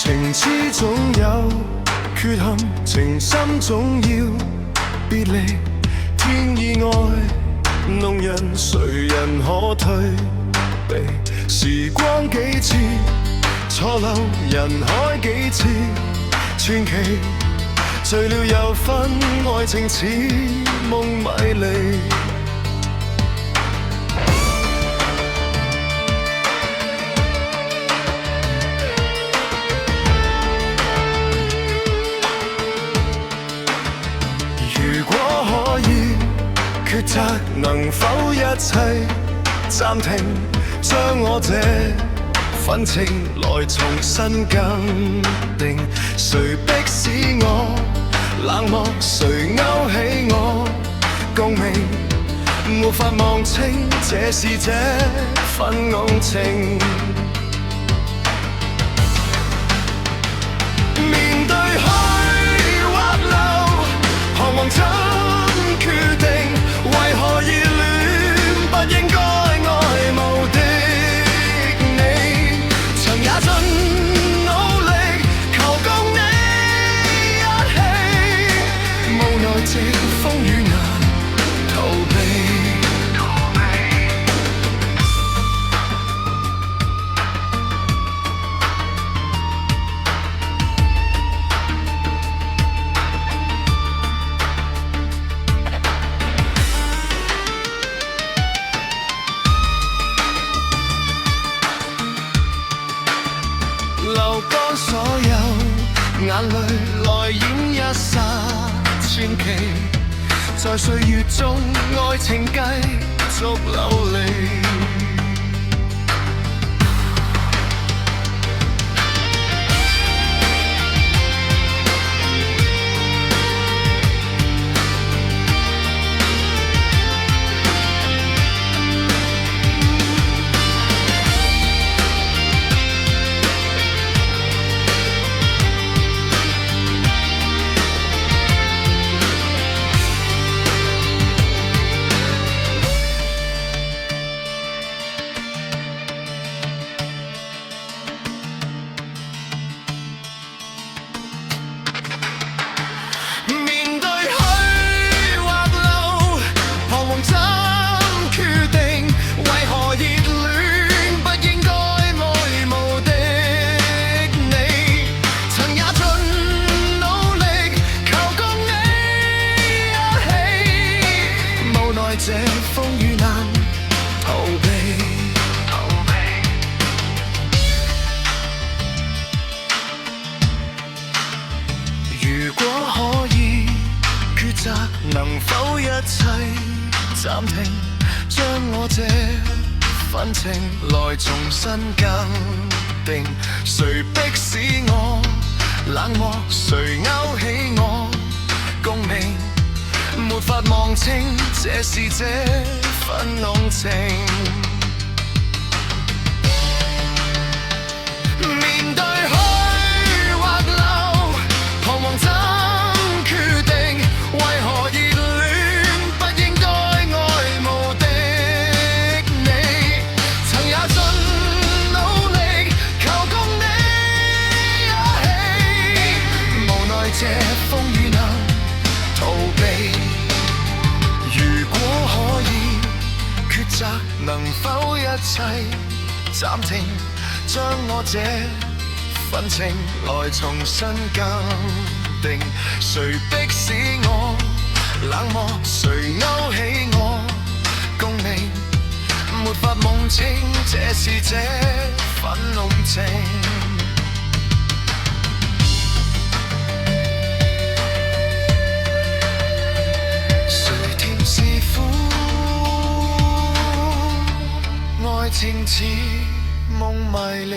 情之總有缺陷，情深總要別離。天意愛弄人，誰人可退避？時光幾次錯漏，人海幾次傳奇，醉了又分，愛情似夢迷離。如果可以抉擇，能否一切暫停，將我這份情來重新更定？誰迫使我冷漠，誰勾起我共鳴？沒法望清，這是這份濃情。面對去或留，彷徨怎決定？為何熱戀不應該愛慕的你？曾也盡努力求共你一起，無奈這風雨難逃避。流乾所有眼淚，來演一剎傳奇。在歲月中，愛情繼續流離。這風雨難逃避，如果可以抉擇，能否一切暫停？將我這份情來重新更定。誰迫使我冷漠？誰勾起我共鳴？沒法望清，這是這份濃情。面對去或留，彷徨怎決定？為何熱戀不應該愛慕的你？曾也盡努力求共你一起，無奈這風雨難逃避。如果可以抉擇，能否一切暫停？將我這份情來重新更定。誰迫使我冷漠？誰勾起我共鳴？沒法夢清，這是這份濃情。愛情似夢迷離，